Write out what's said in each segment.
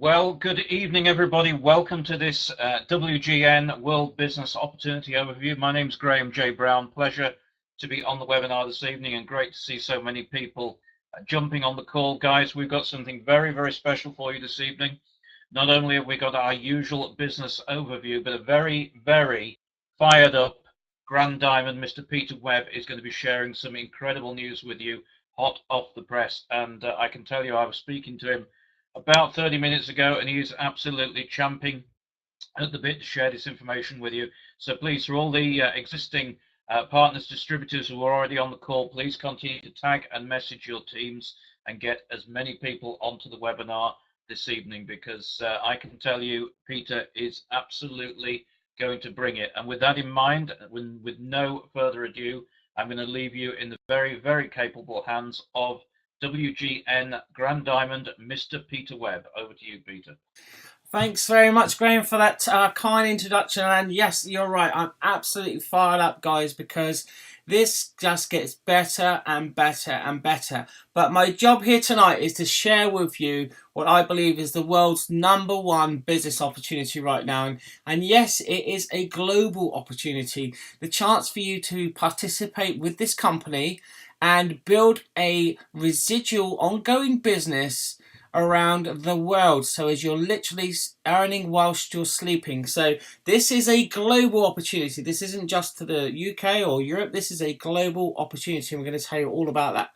Well, good evening, everybody. Welcome to this WGN World Business Opportunity Overview. My name's Graham J. Brown. Pleasure to be on the webinar this evening and great to see so many people jumping on the call. Guys, we've got something very, very special for you this evening. Not only have we got our usual business overview, but a very, very fired up Grand Diamond Mr. Peter Webb is going to be sharing some incredible news with you, hot off the press. And I can tell you, I was speaking to him about 30 minutes ago, and he is absolutely champing at the bit to share this information with you. So please, for all the existing partners, distributors who are already on the call, please continue to tag and message your teams and get as many people onto the webinar this evening, because I can tell you Peter is absolutely going to bring it. And with that in mind, with no further ado, I'm going to leave you in the very, very capable hands of WGN Grand Diamond Mr. Peter Webb. Over to you, Peter. Thanks very much, Graham, for that kind introduction. And yes, you're right. I'm absolutely fired up, guys, because this just gets better and better and better. But my job here tonight is to share with you what I believe is the world's #1 business opportunity right now. And yes, it is a global opportunity. The chance for you to participate with this company and build a residual ongoing business around the world, so as you're literally earning whilst you're sleeping. So this is a global opportunity. This isn't just to the UK or Europe. This is a global opportunity, and we're going to tell you all about that.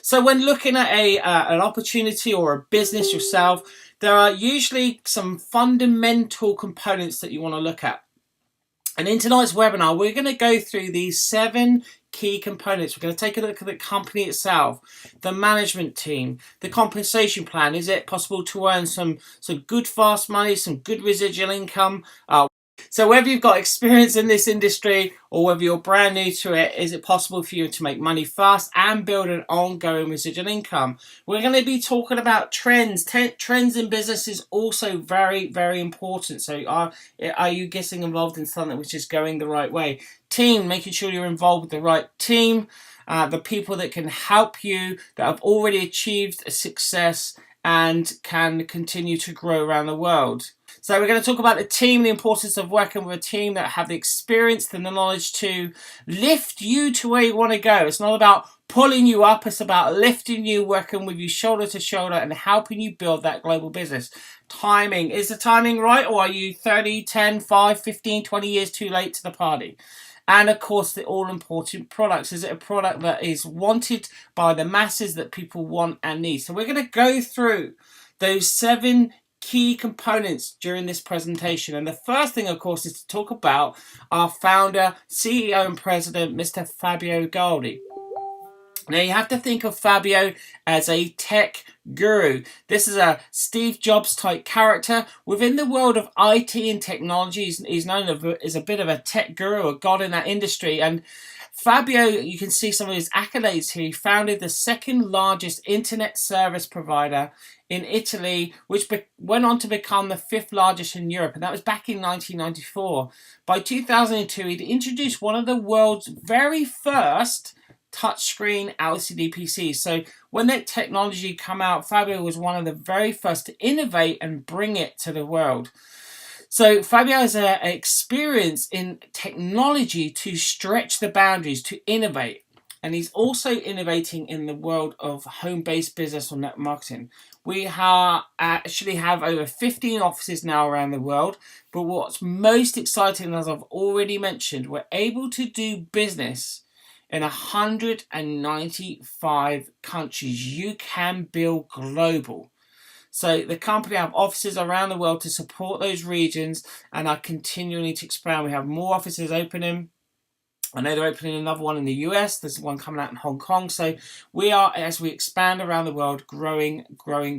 So when looking at an opportunity or a business yourself, there are usually some fundamental components that you want to look at. And in tonight's webinar, we're going to go through these 7 key components. We're going to take a look at the company itself, the management team, the compensation plan. Is it possible to earn some good fast money, some good residual income? So whether you've got experience in this industry or whether you're brand new to it, is it possible for you to make money fast and build an ongoing residual income? We're going to be talking about trends. Trends in business is also very, very important. So are you getting involved in something which is going the right way? Team, making sure you're involved with the right team, the people that can help you, that have already achieved a success and can continue to grow around the world. So we're going to talk about the team, the importance of working with a team that have the experience and the knowledge to lift you to where you want to go. It's not about pulling you up, it's about lifting you, working with you shoulder to shoulder and helping you build that global business. Timing. Is the timing right, or are you 30, 10, 5, 15, 20 years too late to the party? And of course, the all-important products. Is it a product that is wanted by the masses, that people want and need? So we're going to go through those 7 key components during this presentation. And the first thing, of course, is to talk about our founder, CEO and president, Mr. Fabio Galdi. Now, you have to think of Fabio as a tech guru. This is a Steve Jobs type character. Within the world of IT and technology, he's known as a bit of a tech guru, a god in that industry. And Fabio, you can see some of his accolades here. He founded the 2nd largest internet service provider in Italy, which went on to become the 5th largest in Europe, and that was back in 1994. By 2002, he'd introduced one of the world's very first touchscreen LCD PCs. So when that technology came out, Fabio was one of the very first to innovate and bring it to the world. So Fabio has an experience in technology to stretch the boundaries, to innovate. And he's also innovating in the world of home-based business or network marketing. We actually have over 15 offices now around the world. But what's most exciting, as I've already mentioned, we're able to do business in 195 countries. You can build global. So the company have offices around the world to support those regions and are continuing to expand. We have more offices opening. I know they're opening another one in the US. There's one coming out in Hong Kong. So we are, as we expand around the world, growing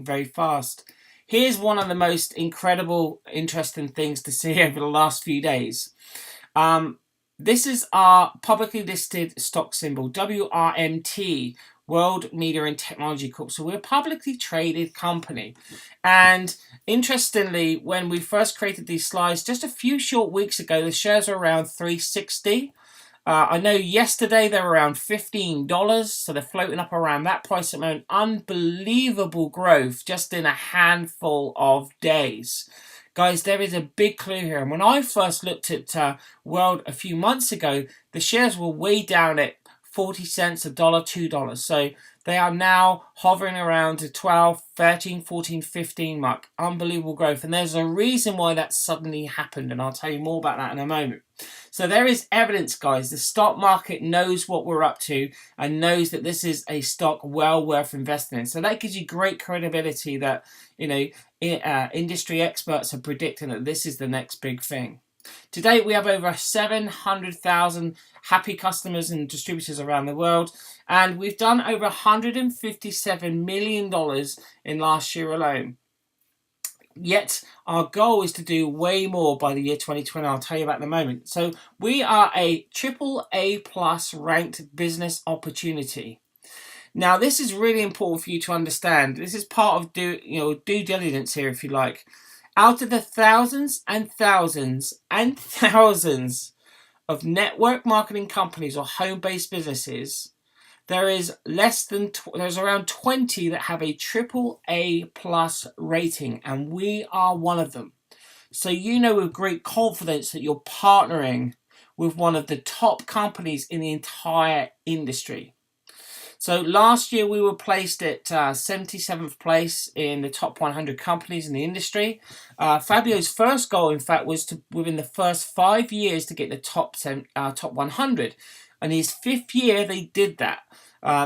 very fast. Here's one of the most incredible, interesting things to see over the last few days. This is our publicly listed stock symbol, WRMT, World Media and Technology Corp. So we're a publicly traded company. And interestingly, when we first created these slides just a few short weeks ago, the shares were around 360. I know yesterday they were around $15, so they're floating up around that price at the moment. Unbelievable growth just in a handful of days. Guys, there is a big clue here. And when I first looked at World a few months ago, the shares were way down at 40 cents, $1, $2. So they are now hovering around the 12, 13, 14, 15 mark. Unbelievable growth. And there's a reason why that suddenly happened. And I'll tell you more about that in a moment. So there is evidence, guys. The stock market knows what we're up to and knows that this is a stock well worth investing in. So that gives you great credibility that, industry experts are predicting that this is the next big thing. Today, we have over 700,000 happy customers and distributors around the world, and we've done over $157 million in last year alone. Yet, our goal is to do way more by the year 2020. I'll tell you about in a moment. So, we are a AAA plus ranked business opportunity. Now, this is really important for you to understand. This is part of due diligence here, if you like. Out of the thousands and thousands and thousands of network marketing companies or home-based businesses, there's around 20 that have a AAA plus rating, and we are one of them. So you know with great confidence that you're partnering with one of the top companies in the entire industry. So last year we were placed at 77th place in the top 100 companies in the industry. Fabio's first goal, in fact, was to, within the first 5 years, to get the top 100. And his 5th year, they did that.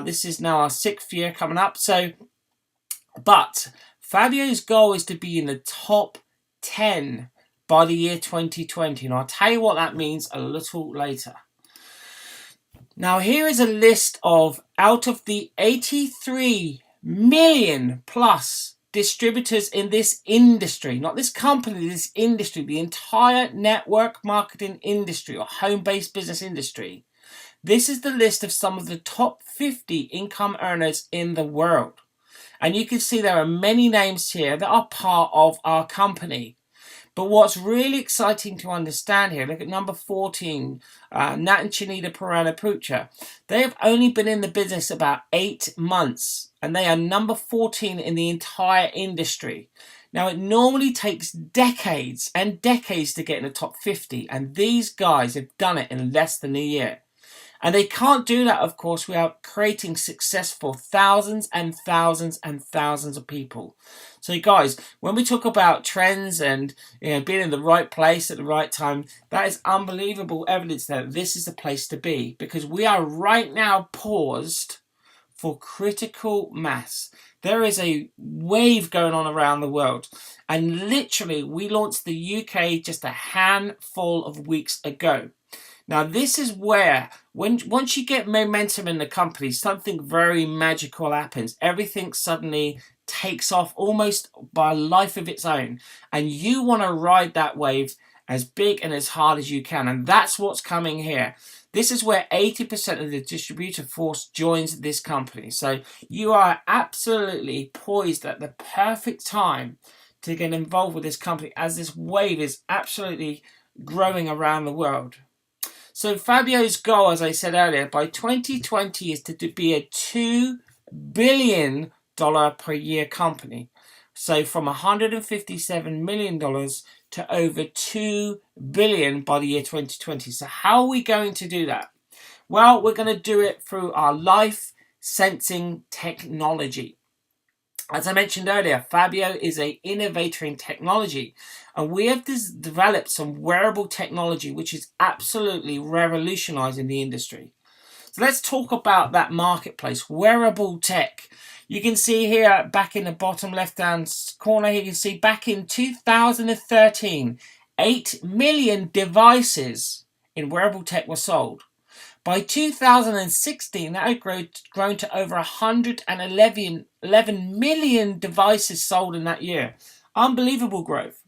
This is now our 6th year coming up. But Fabio's goal is to be in the top 10 by the year 2020. And I'll tell you what that means a little later. Now, here is a list of out of the 83 million plus distributors in this industry, not this company, this industry, the entire network marketing industry or home-based business industry. This is the list of some of the top 50 income earners in the world. And you can see there are many names here that are part of our company. But what's really exciting to understand here, look at number 14, Nat and Chinita Parana Pucha. They have only been in the business about 8 months, and they are number 14 in the entire industry. Now, it normally takes decades and decades to get in the top 50, and these guys have done it in less than a year. And they can't do that, of course, without creating success for thousands and thousands and thousands of people. So, guys, when we talk about trends and being in the right place at the right time, that is unbelievable evidence that this is the place to be, because we are right now paused for critical mass. There is a wave going on around the world, and literally we launched the UK just a handful of weeks ago. Now, this is where, once you get momentum in the company, something very magical happens. Everything suddenly takes off almost by a life of its own. And you want to ride that wave as big and as hard as you can. And that's what's coming here. This is where 80% of the distributor force joins this company. So you are absolutely poised at the perfect time to get involved with this company, as this wave is absolutely growing around the world. So Fabio's goal, as I said earlier, by 2020 is to be a $2 billion per year company. So from $157 million to over $2 billion by the year 2020. So how are we going to do that? Well, we're going to do it through our life sensing technology. As I mentioned earlier, Fabio is an innovator in technology, and we have developed some wearable technology which is absolutely revolutionizing the industry. So let's talk about that marketplace, wearable tech. You can see here back in the bottom left-hand corner here, you can see back in 2013, 8 million devices in wearable tech were sold. By 2016, that had grown to over 111 million devices sold in that year. Unbelievable growth.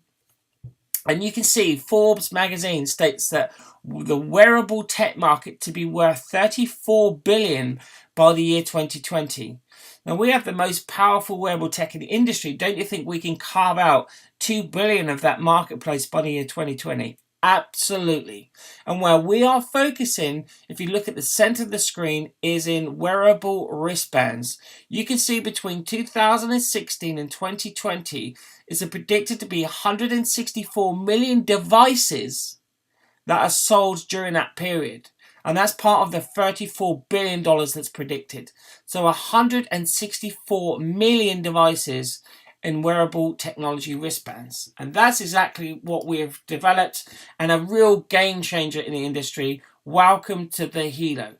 And you can see Forbes magazine states that the wearable tech market to be worth $34 billion by the year 2020. Now, we have the most powerful wearable tech in the industry. Don't you think we can carve out $2 billion of that marketplace by the year 2020? Absolutely. And where we are focusing, if you look at the center of the screen, is in wearable wristbands. You can see between 2016 and 2020 is predicted to be 164 million devices that are sold during that period. And that's part of the $34 billion that's predicted. So 164 million devices in wearable technology wristbands. And that's exactly what we have developed, and a real game changer in the industry. Welcome to the HELO.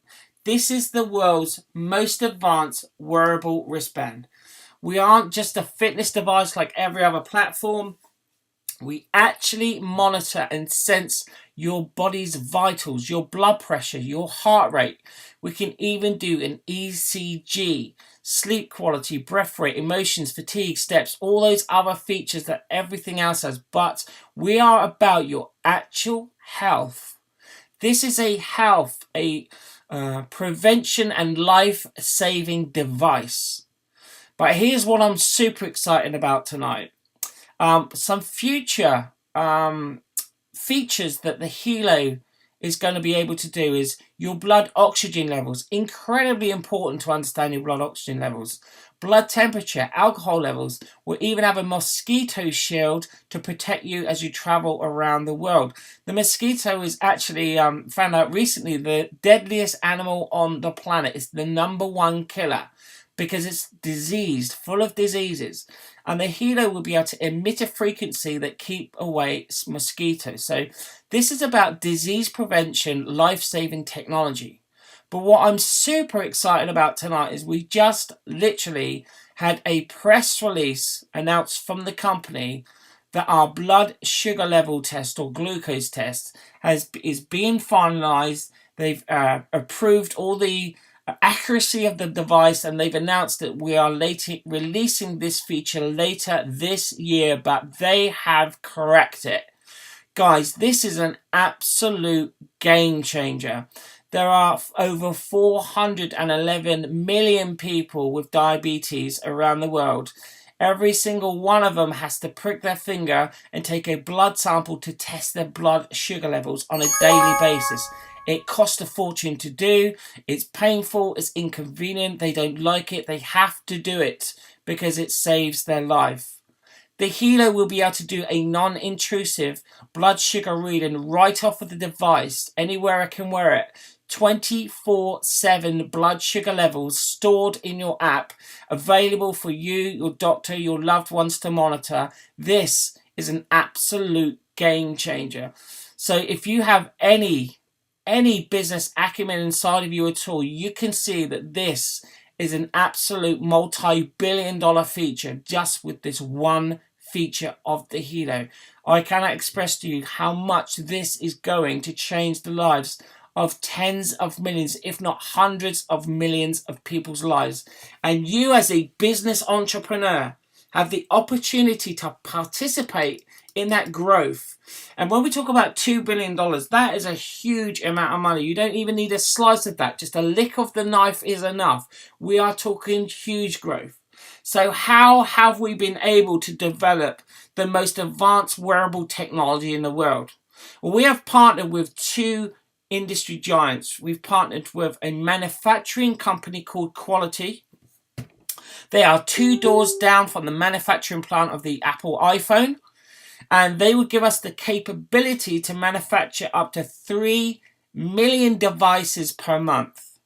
This is the world's most advanced wearable wristband. We aren't just a fitness device like every other platform. We actually monitor and sense your body's vitals, your blood pressure, your heart rate. We can even do an ECG, sleep quality, breath rate, emotions, fatigue, steps, all those other features that everything else has. But we are about your actual health. This is a health, prevention and life-saving device. But here's what I'm super excited about tonight. Some future features that the HELO is going to be able to do is your blood oxygen levels. Incredibly important to understand your blood oxygen levels. Blood temperature, alcohol levels. We'll even have a mosquito shield to protect you as you travel around the world. The mosquito is actually found out recently the deadliest animal on the planet. It's the #1 killer because it's diseased, full of diseases. And the HELO will be able to emit a frequency that keep away mosquitoes. So this is about disease prevention, life-saving technology. But what I'm super excited about tonight is we just literally had a press release announced from the company that our blood sugar level test or glucose test is being finalized. They've approved all the accuracy of the device, and they've announced that we are releasing this feature later this year, but they have corrected it. Guys, this is an absolute game changer. There are over 411 million people with diabetes around the world. Every single one of them has to prick their finger and take a blood sample to test their blood sugar levels on a daily basis. It costs a fortune to do. It's painful. It's inconvenient. They don't like it. They have to do it because it saves their life. The HELO will be able to do a non-intrusive blood sugar reading right off of the device, anywhere I can wear it. 24/7 blood sugar levels stored in your app, available for you, your doctor, your loved ones to monitor. This is an absolute game changer. So if you have any business acumen inside of you at all, you can see that this is an absolute multi-billion-dollar feature just with this one feature of the HELO. I cannot express to you how much this is going to change the lives of tens of millions, if not hundreds of millions of people's lives. And you as a business entrepreneur have the opportunity to participate in that growth. And when we talk about $2 billion, that is a huge amount of money. You don't even need a slice of that. Just a lick of the knife is enough. We are talking huge growth. So how have we been able to develop the most advanced wearable technology in the world? Well, we have partnered with two industry giants. We've partnered with a manufacturing company called Quality. They are 2 doors down from the manufacturing plant of the Apple iPhone. And they would give us the capability to manufacture up to 3 million devices per month.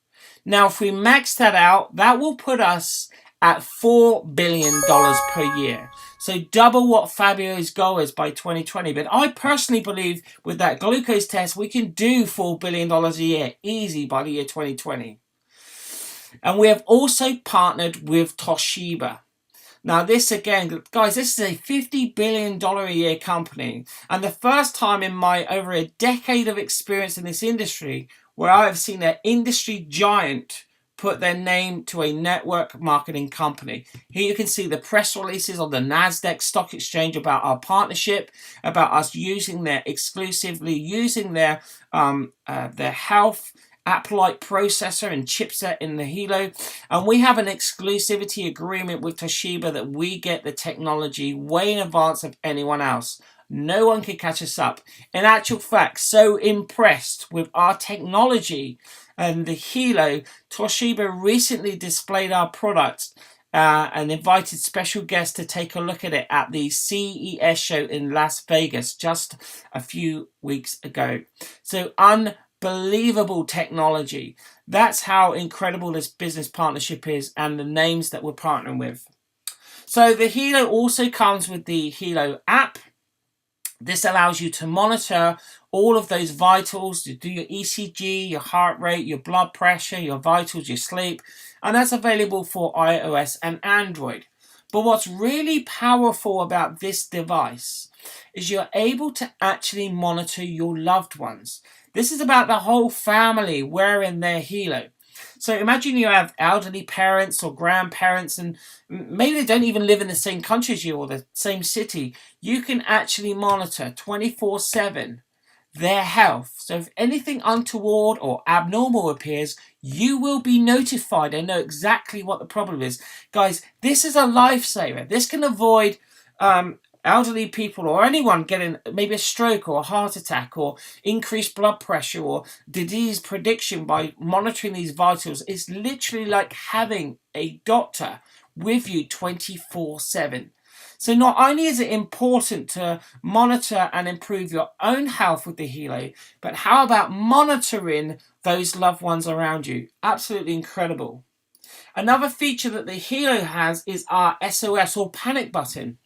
Now, if we max that out, that will put us at $4 billion per year. So double what Fabio's goal is by 2020. But I personally believe with that glucose test, we can do $4 billion a year easy by the year 2020. And we have also partnered with Toshiba. Now this again, guys, this is a $50 billion a year company. And the first time in my over a decade of experience in this industry where I have seen an industry giant put their name to a network marketing company. Here you can see the press releases on the NASDAQ stock exchange about our partnership, about us exclusively using their health app-like processor and chipset in the HELO, and we have an exclusivity agreement with Toshiba that we get the technology way in advance of anyone else. No one can catch us up. In actual fact, so impressed with our technology and the HELO, Toshiba recently displayed our product and invited special guests to take a look at it at the CES show in Las Vegas just a few weeks ago. So unbelievable technology. That's how incredible this business partnership is and the names that we're partnering with. So the HELO also comes with the HELO app. This allows you to monitor all of those vitals, to do your ECG, your heart rate, your blood pressure, your vitals, your sleep, and that's available for iOS and Android. But what's really powerful about this device is you're able to actually monitor your loved ones. This is about the whole family wearing their HELO. So imagine you have elderly parents or grandparents, and maybe they don't even live in the same country as you or the same city. You can actually monitor 24/7 their health. So if anything untoward or abnormal appears, you will be notified and know exactly what the problem is. Guys, this is a lifesaver. This can avoid elderly people or anyone getting maybe a stroke or a heart attack or increased blood pressure or disease prediction by monitoring these vitals. It's literally like having a doctor with you 24/7. So not only is it important to monitor and improve your own health with the HELO, but how about monitoring those loved ones around you? Absolutely incredible. Another feature that the HELO has is our SOS or panic button.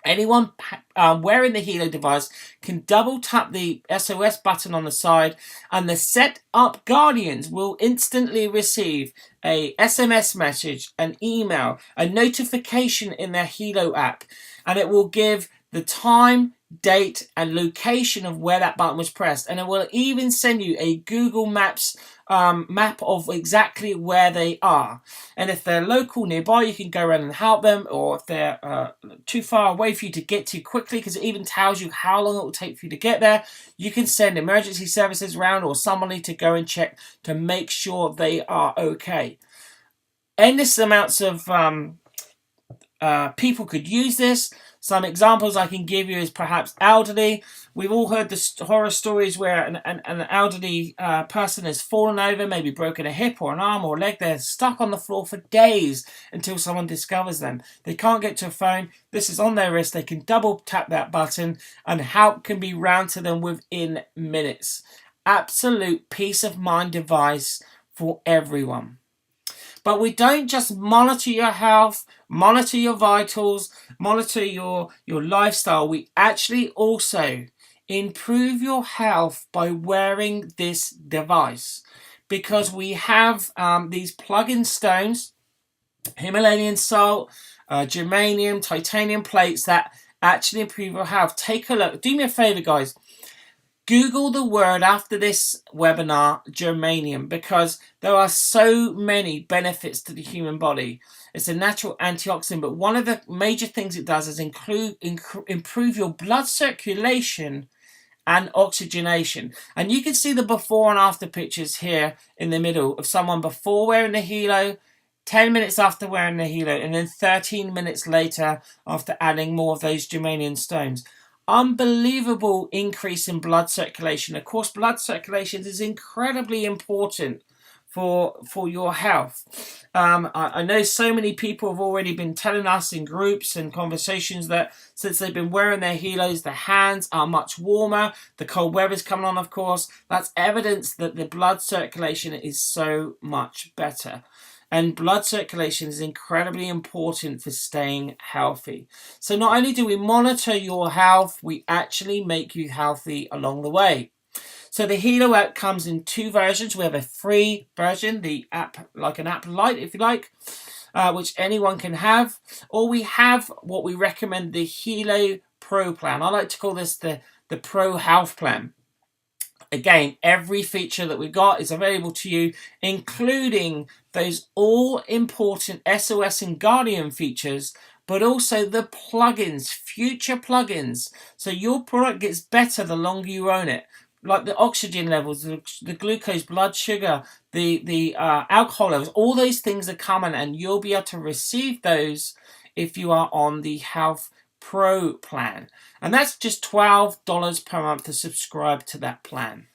Anyone wearing the HELO device can double tap the SOS button on the side, and the set up guardians will instantly receive a SMS message, an email, a notification in their HELO app, and it will give the time, date, and location of where that button was pressed, and it will even send you a Google Maps map of exactly where they are. And if they're local nearby, you can go around and help them, or if they're too far away for you to get to quickly, because it even tells you how long it will take for you to get there, you can send emergency services around or somebody to go and check to make sure they are okay. Endless amounts of people could use this. Some examples I can give you is perhaps elderly. We've all heard the horror stories where an elderly person has fallen over, maybe broken a hip or an arm or a leg. They're stuck on the floor for days until someone discovers them. They can't get to a phone. This is on their wrist. They can double tap that button and help can be round to them within minutes. Absolute peace of mind device for everyone. But we don't just monitor your health, monitor your vitals, monitor your lifestyle. We actually also improve your health by wearing this device, because we have these plug-in stones, Himalayan salt, germanium, titanium plates that actually improve your health. Take a look. Do me a favor, guys. Google the word after this webinar, germanium, because there are so many benefits to the human body. It's a natural antioxidant, but one of the major things it does is improve your blood circulation and oxygenation. And you can see the before and after pictures here in the middle of someone before wearing the HELO, 10 minutes after wearing the HELO, and then 13 minutes later after adding more of those germanium stones. Unbelievable increase in blood circulation. Of course, blood circulation is incredibly important for your health. I know so many people have already been telling us in groups and conversations that since they've been wearing their HELOs, their hands are much warmer. The cold weather's coming on, of course. That's evidence that the blood circulation is so much better. And blood circulation is incredibly important for staying healthy. So not only do we monitor your health, we actually make you healthy along the way. So the HELO app comes in two versions. We have a free version, the app, like an app lite, if you like, which anyone can have. Or we have what we recommend, the HELO Pro plan. I like to call this the Pro Health Plan. Again, every feature that we've got is available to you, including those all-important SOS and Guardian features, but also the plugins, future plugins. So your product gets better the longer you own it. Like the oxygen levels, the glucose, blood sugar, the alcohol levels, all those things are coming, and you'll be able to receive those if you are on the Health Pro plan. And that's just $12 per month to subscribe to that plan.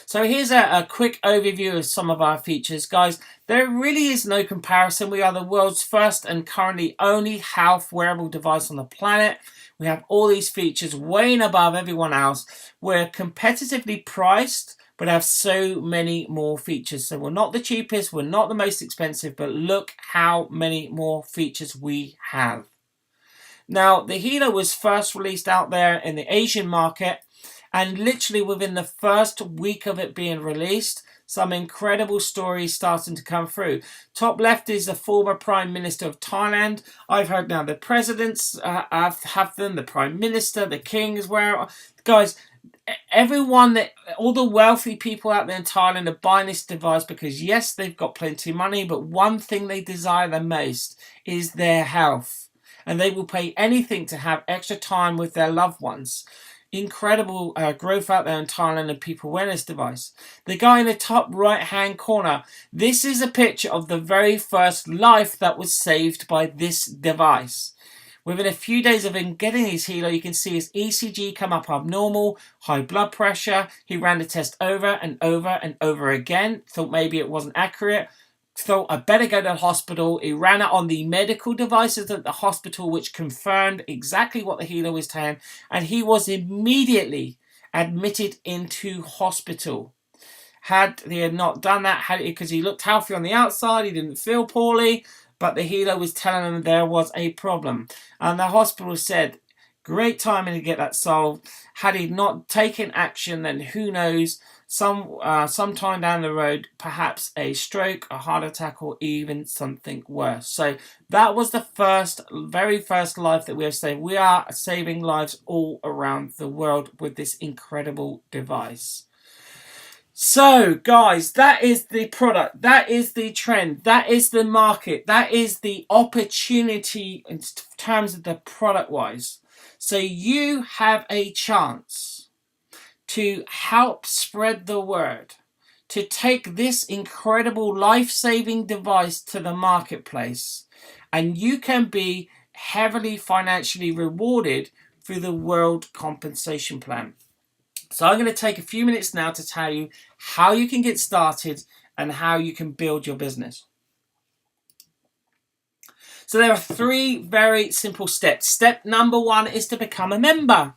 So here's a quick overview of some of our features. Guys, there really is no comparison. We are the world's first and currently only health wearable device on the planet. We have all these features way above everyone else. We're competitively priced, but have so many more features. So we're not the cheapest, we're not the most expensive, but look how many more features we have. Now, the HELO was first released out there in the Asian market, and literally within the first week of it being released, some incredible stories starting to come through. Top left is the former Prime Minister of Thailand. I've heard now the presidents have them, the Prime Minister, the King as well. Guys, everyone, all the wealthy people out there in Thailand are buying this device because yes, they've got plenty of money, but one thing they desire the most is their health. And they will pay anything to have extra time with their loved ones. Incredible growth out there in Thailand of people wearing this device. The guy in the top right hand corner, this is a picture of the very first life that was saved by this device. Within a few days of him getting his HELO, you can see his ECG come up abnormal, high blood pressure. He ran the test over and over and over again, thought maybe it wasn't accurate. Thought I better go to the hospital. He ran it on the medical devices at the hospital, which confirmed exactly what the HELO was saying, and he was immediately admitted into hospital. Had he had not done that, because he looked healthy on the outside, he didn't feel poorly, but the HELO was telling him there was a problem, and the hospital said, great timing to get that solved. Had he not taken action, then who knows? Sometime down the road, perhaps a stroke, a heart attack, or even something worse. So that was the very first life that we have saved. We are saving lives all around the world with this incredible device. So guys, that is the product, that is the trend, that is the market, that is the opportunity in terms of the product wise. So you have a chance to help spread the word, to take this incredible life-saving device to the marketplace, and you can be heavily financially rewarded through the World Compensation Plan. So I'm going to take a few minutes now to tell you how you can get started and how you can build your business. So there are 3 very simple steps. Step number 1 is to become a member.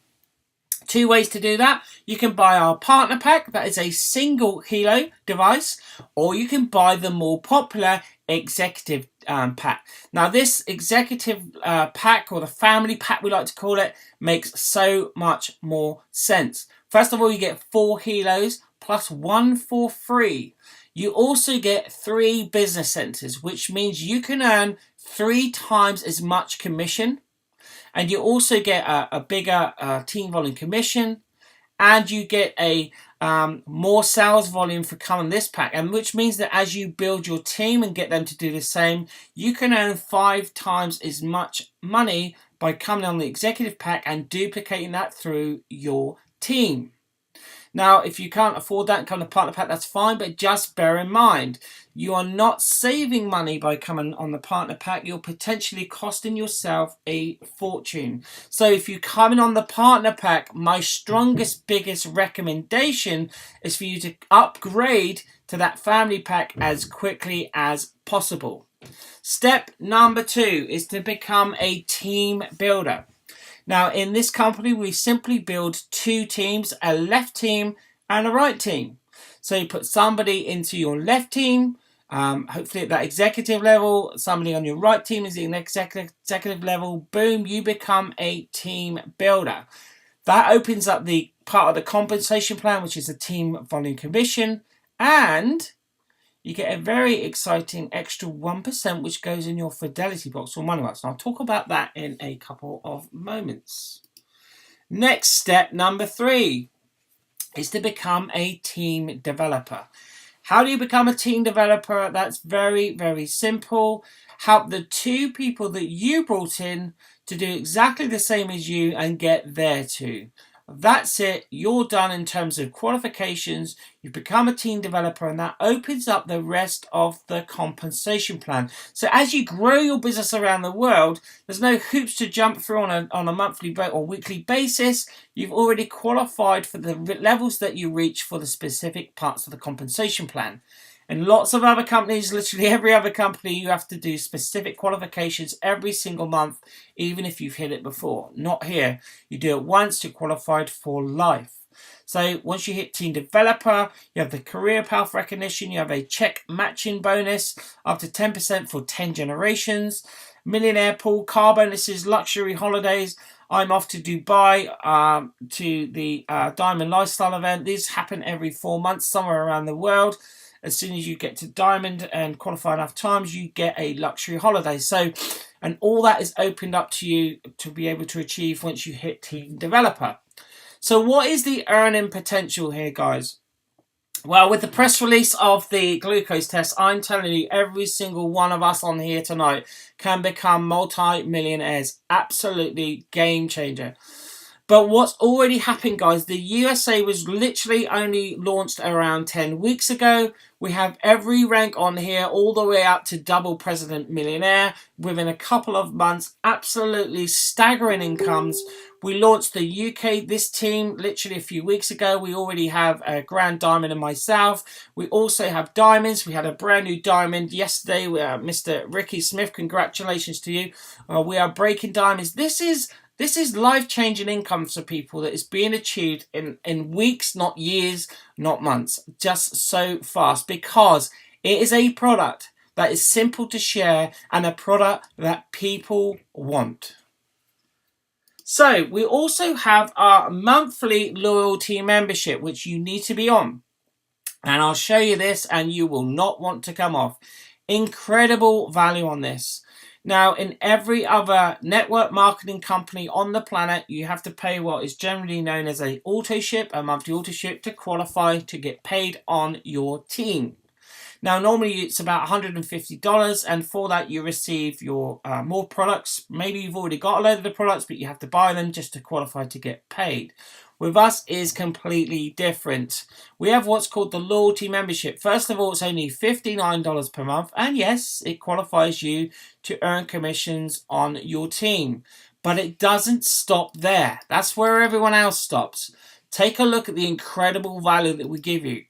2 ways to do that. You can buy our partner pack, that is a single HELO device, or you can buy the more popular executive pack. Now this executive pack, or the family pack we like to call it, makes so much more sense. First of all, you get 4 HELOs plus 1 for free. You also get 3 business centers, which means you can earn 3 times as much commission. And you also get a bigger team volume commission, and you get a more sales volume for coming this pack, and which means that as you build your team and get them to do the same, you can earn 5 times as much money by coming on the executive pack and duplicating that through your team. Now, if you can't afford that and come to partner pack, that's fine, but just bear in mind, you are not saving money by coming on the partner pack. You're potentially costing yourself a fortune. So if you come in on the partner pack, my strongest, biggest recommendation is for you to upgrade to that family pack as quickly as possible. Step number 2 is to become a team builder. Now, in this company, we simply build 2 teams, a left team and a right team. So you put somebody into your left team, hopefully at that executive level, somebody on your right team is in executive level, boom, you become a team builder. That opens up the part of the compensation plan, which is the team volume commission, and you get a very exciting extra 1% which goes in your fidelity box from one of us. And I'll talk about that in a couple of moments. Next step, number 3, is to become a team developer. How do you become a team developer? That's very, very simple. Help the 2 people that you brought in to do exactly the same as you and get there too. That's it. You're done in terms of qualifications. You've become a team developer, and that opens up the rest of the compensation plan. So as you grow your business around the world, there's no hoops to jump through on a monthly or weekly basis. You've already qualified for the levels that you reach for the specific parts of the compensation plan. And lots of other companies, literally every other company, you have to do specific qualifications every single month, even if you've hit it before. Not here. You do it once, you're qualified for life. So once you hit team developer, you have the career path recognition, you have a check matching bonus up to 10% for 10 generations, millionaire pool, car bonuses, luxury holidays. I'm off to Dubai to the Diamond Lifestyle event. These happen every 4 months somewhere around the world. As soon as you get to Diamond and qualify enough times, you get a luxury holiday. So, and all that is opened up to you to be able to achieve once you hit team developer. So what is the earning potential here, guys? Well, with the press release of the glucose test, I'm telling you, every single one of us on here tonight can become multi-millionaires. Absolutely game changer. But what's already happened, guys, the USA was literally only launched around 10 weeks ago. We have every rank on here all the way up to double president millionaire within a couple of months. Absolutely staggering incomes. We launched the UK, this team, literally a few weeks ago. We already have a Grand Diamond and myself. We also have diamonds. We had a brand new diamond yesterday. Mr. Ricky Smith, congratulations to you. We are breaking diamonds. This is life-changing income for people that is being achieved in weeks, not years, not months. Just so fast, because it is a product that is simple to share and a product that people want. So we also have our monthly loyalty membership, which you need to be on. And I'll show you this and you will not want to come off. Incredible value on this. Now, in every other network marketing company on the planet, you have to pay what is generally known as a monthly auto ship to qualify to get paid on your team. Now, normally it's about $150, and for that you receive your more products. Maybe you've already got a load of the products, but you have to buy them just to qualify to get paid. With us is completely different. We have what's called the loyalty membership. First of all, it's only $59 per month, and yes, it qualifies you to earn commissions on your team. But it doesn't stop there. That's where everyone else stops. Take a look at the incredible value that we give you.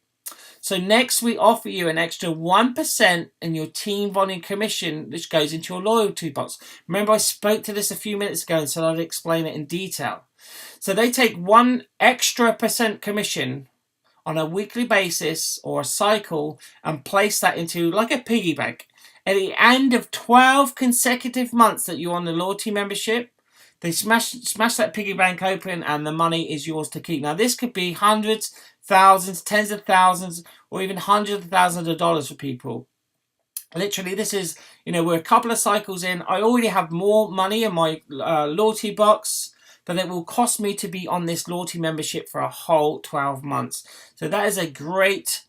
So next, we offer you an extra 1% in your team volume commission, which goes into your loyalty box. Remember, I spoke to this a few minutes ago and said I'd explain it in detail. So they take 1% extra commission on a weekly basis or a cycle and place that into like a piggy bank. At the end of 12 consecutive months that you're on the loyalty membership, they smash that piggy bank open and the money is yours to keep. Now, this could be hundreds, thousands, tens of thousands, or even hundreds of thousands of dollars for people. Literally, this is, we're a couple of cycles in. I already have more money in my loyalty box than it will cost me to be on this loyalty membership for a whole 12 months. So that is a great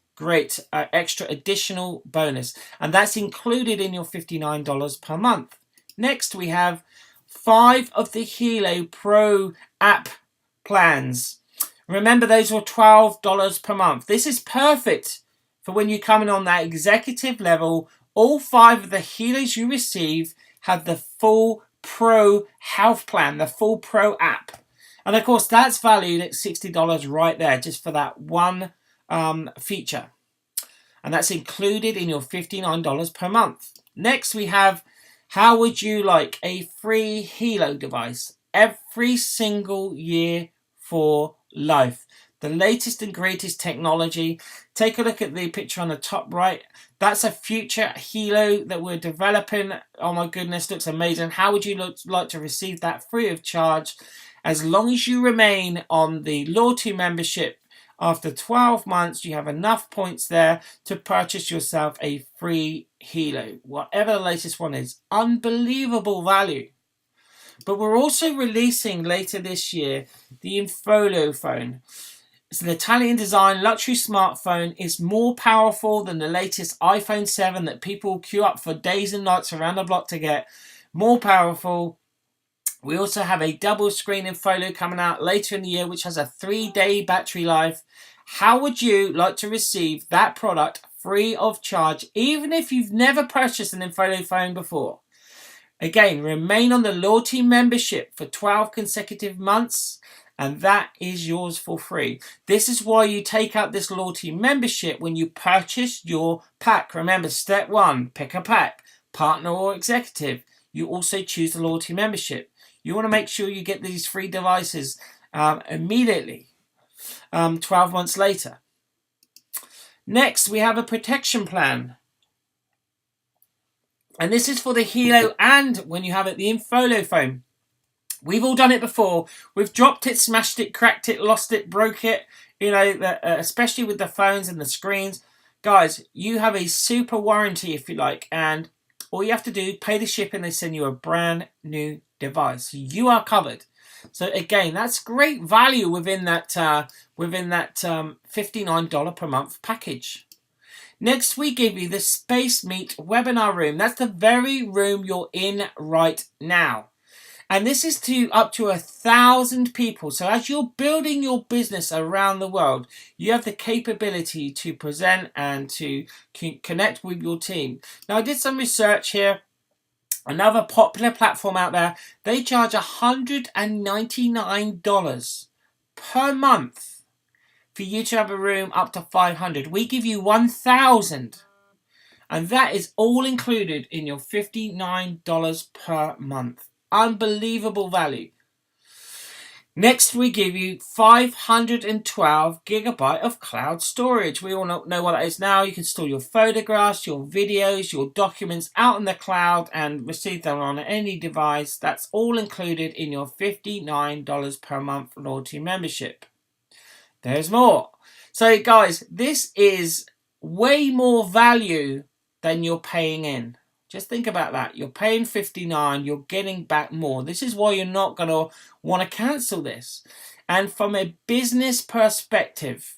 extra additional bonus. And that's included in your $59 per month. Next, we have 5 of the HELO Pro app plans. Remember, those were $12 per month. This is perfect for when you're coming on that executive level. All 5 of the HELOs you receive have the full Pro health plan, the full Pro app. And of course, that's valued at $60 right there, just for that one feature. And that's included in your $59 per month. Next, we have, how would you like a free HELO device every single year for life? The latest and greatest technology. Take a look at the picture on the top right. That's a future HELO that we're developing. Oh my goodness, looks amazing. How would you like to receive that free of charge? As long as you remain on the loyalty membership, after 12 months, you have enough points there to purchase yourself a free HELO, whatever the latest one is. Unbelievable value. But we're also releasing later this year the Infolo phone. It's an Italian design luxury smartphone. It's more powerful than the latest iPhone 7 that people queue up for days and nights around the block to get. More powerful. We also have a double screen InFolo coming out later in the year, which has a 3-day battery life. How would you like to receive that product free of charge, even if you've never purchased an InFolo phone before? Again, remain on the loyalty membership for 12 consecutive months, and that is yours for free. This is why you take out this loyalty membership when you purchase your pack. Remember, step 1, pick a pack, partner or executive. You also choose the loyalty membership. You want to make sure you get these free devices immediately, 12 months later. Next, we have a protection plan. And this is for the HELO and when you have it, the InFolo phone. We've all done it before. We've dropped it, smashed it, cracked it, lost it, broke it, you know, especially with the phones and the screens. Guys, you have a super warranty, if you like, and all you have to do, pay the shipping, they send you a brand new device. You are covered. So again, that's great value within that $59 per month package. Next, we give you the Space Meet webinar room. That's the very room you're in right now. And this is to up to 1,000 people. So as you're building your business around the world, you have the capability to present and to connect with your team. Now, I did some research here. Another popular platform out there, they charge $199 per month for you to have a room up to 500. We give you 1,000. And that is all included in your $59 per month. Unbelievable value. Next, we give you 512 gigabyte of cloud storage. We all know what that is now. You can store your photographs, your videos, your documents out in the cloud and receive them on any device. That's all included in your $59 per month loyalty membership. There's more. So guys, this is way more value than you're paying in. Just think about that. You're paying $59, you're getting back more. This is why you're not going to want to cancel this. And from a business perspective,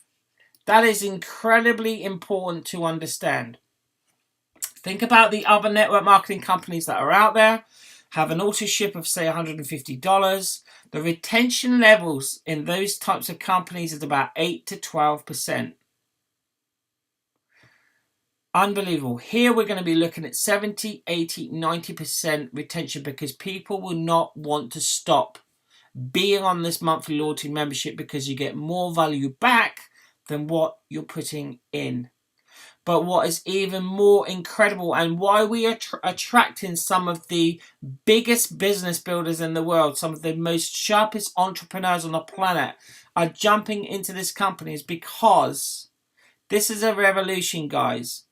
that is incredibly important to understand. Think about the other network marketing companies that are out there, have an auto ship of say $150. The retention levels in those types of companies is about 8 to 12%. Unbelievable. Here we're going to be looking at 70, 80, 90% retention because people will not want to stop being on this monthly loyalty membership because you get more value back than what you're putting in. But what is even more incredible and why we are attracting some of the biggest business builders in the world, some of the most sharpest entrepreneurs on the planet are jumping into this company is because this is a revolution, guys.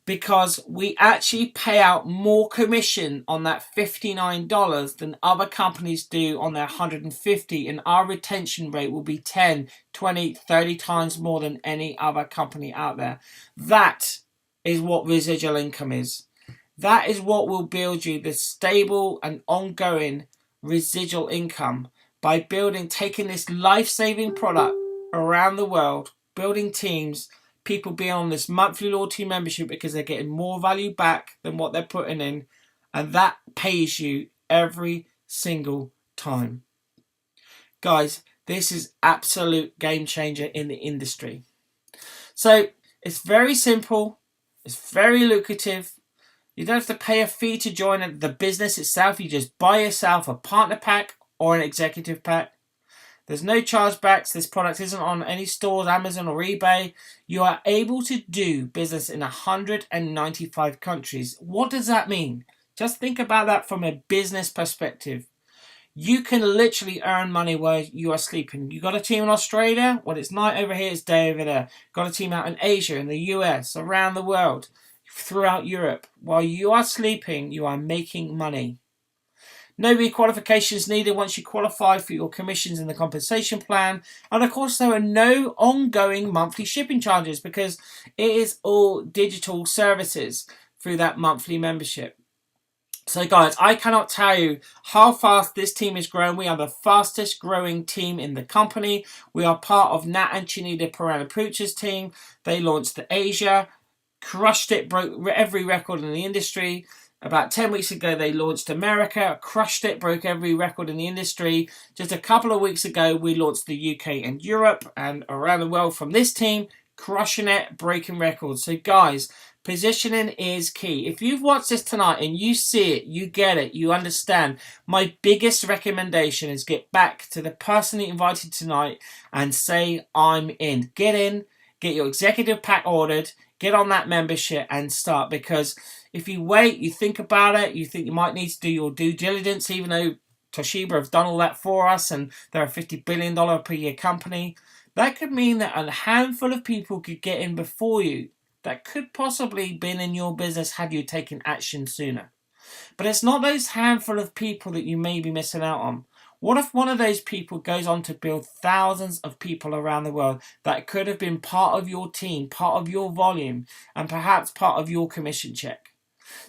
Because we actually pay out more commission on that $59 than other companies do on their $150, and our retention rate will be 10, 20, 30 times more than any other company out there. That is what residual income is. That is what will build you the stable and ongoing residual income by taking this life-saving product around the world, building teams, people being on this monthly loyalty membership because they're getting more value back than what they're putting in, and that pays you every single time. Guys, this is absolute game changer in the industry. So it's very simple, it's very lucrative. You don't have to pay a fee to join the business itself. You just buy yourself a partner pack or an executive pack. There's no chargebacks. This product isn't on any stores, Amazon or eBay. You are able to do business in 195 countries. What does that mean? Just think about that from a business perspective. You can literally earn money while you are sleeping. You got a team in Australia? Well, it's night over here, it's day over there. Got a team out in Asia, in the US, around the world, throughout Europe. While you are sleeping, you are making money. No requalifications needed once you qualify for your commissions in the compensation plan. And of course, there are no ongoing monthly shipping charges because it is all digital services through that monthly membership. So guys, I cannot tell you how fast this team is growing. We are the fastest growing team in the company. We are part of Nat and Chinita Perana-Pucci's team. They launched to Asia, crushed it, broke every record in the industry. About 10 weeks ago, they launched America, crushed it, broke every record in the industry. Just a couple of weeks ago, we launched the UK and Europe and around the world from this team, crushing it, breaking records. So guys, positioning is key. If you've watched this tonight and you see it, you get it, you understand, my biggest recommendation is get back to the person that you invited tonight and say, I'm in. Get in, get your executive pack ordered, get on that membership and start, because if you wait, you think about it, you think you might need to do your due diligence, even though Toshiba have done all that for us and they're a $50 billion per year company, that could mean that a handful of people could get in before you that could possibly been in your business had you taken action sooner. But it's not those handful of people that you may be missing out on. What if one of those people goes on to build thousands of people around the world that could have been part of your team, part of your volume, and perhaps part of your commission check?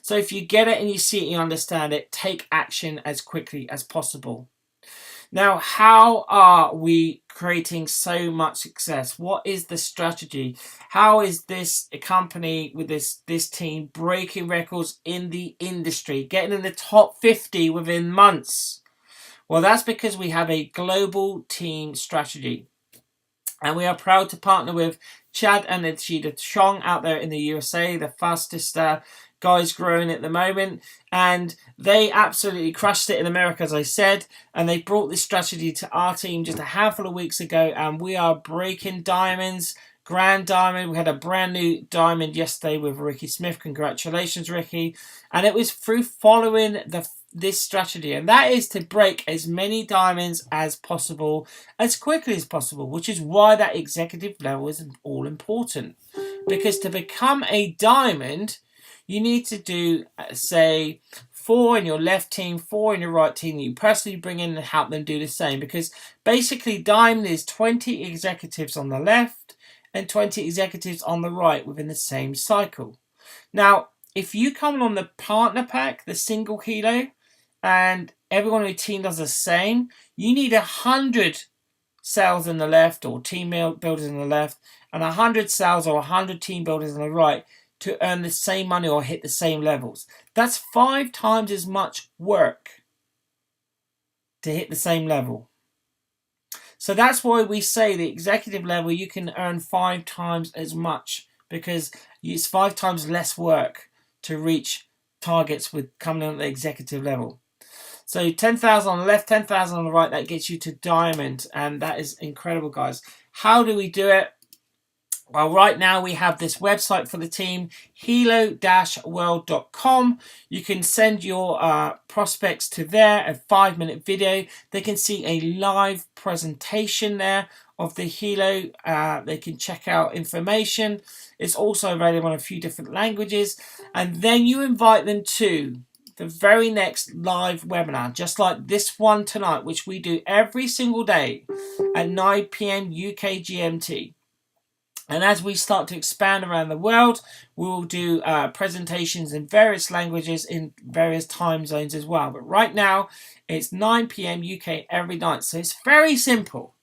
So if you get it and you see it and you understand it, take action as quickly as possible. Now, how are we creating so much success? What is the strategy? How is this company with this team breaking records in the industry, getting in the top 50 within months? Well, that's because we have a global team strategy. And we are proud to partner with Chad and Ishida Chong out there in the USA, the fastest guys growing at the moment. And they absolutely crushed it in America, as I said. And they brought this strategy to our team just a handful of weeks ago. And we are breaking diamonds. Grand Diamond. We had a brand new diamond yesterday with Ricky Smith. Congratulations, Ricky. And it was through following this strategy, and that is to break as many diamonds as possible, as quickly as possible, which is why that executive level is all important. Because to become a diamond, you need to do, say, 4 in your left team, 4 in your right team that you personally bring in and help them do the same. Because basically, diamond is 20 executives on the left and 20 executives on the right within the same cycle. Now, if you come on the partner pack, the single HELO, and everyone in your team does the same, you need 100 sales on the left or team builders on the left and 100 sales or 100 team builders on the right to earn the same money or hit the same levels. That's 5 times as much work to hit the same level. So that's why we say the executive level you can earn 5 times as much, because it's 5 times less work to reach targets with coming on at the executive level. So 10,000 on the left, 10,000 on the right, that gets you to diamond. And that is incredible, guys. How do we do it? Well, right now we have this website for the team, helo-world.com. You can send your prospects to there, a 5-minute video. They can see a live presentation there of the HELO. They can check out information. It's also available in a few different languages. And then you invite them to the very next live webinar, just like this one tonight, which we do every single day at 9 p.m. UK GMT. And as we start to expand around the world, we will do presentations in various languages in various time zones as well. But right now, it's 9 p.m. UK every night. So it's very simple.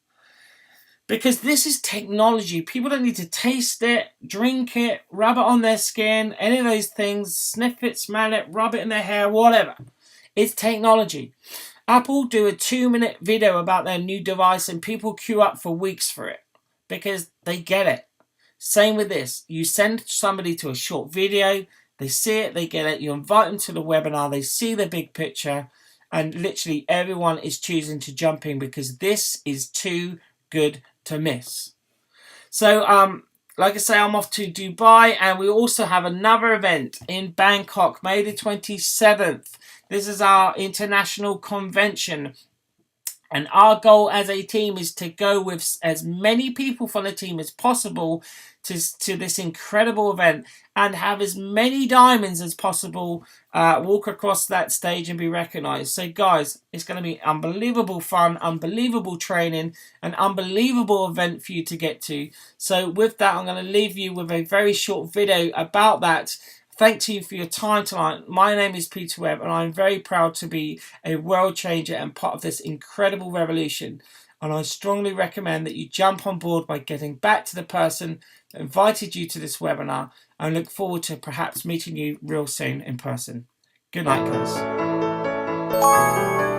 Because this is technology. People don't need to taste it, drink it, rub it on their skin, any of those things, sniff it, smell it, rub it in their hair, whatever. It's technology. Apple do a 2-minute video about their new device and people queue up for weeks for it because they get it. Same with this. You send somebody to a short video, they see it, they get it, you invite them to the webinar, they see the big picture, and literally everyone is choosing to jump in because this is too good to miss. So like I say, I'm off to Dubai, and we also have another event in Bangkok, May the 27th. This is our international convention, and our goal as a team is to go with as many people from the team as possible to this incredible event and have as many diamonds as possible walk across that stage and be recognized. So guys, it's going to be unbelievable fun, unbelievable training, an unbelievable event for you to get to. So with that, I'm going to leave you with a very short video about that. Thank you for your time tonight. My name is Peter Webb, and I'm very proud to be a world changer and part of this incredible revolution. And I strongly recommend that you jump on board by getting back to the person that invited you to this webinar, and look forward to perhaps meeting you real soon in person. Good night, guys.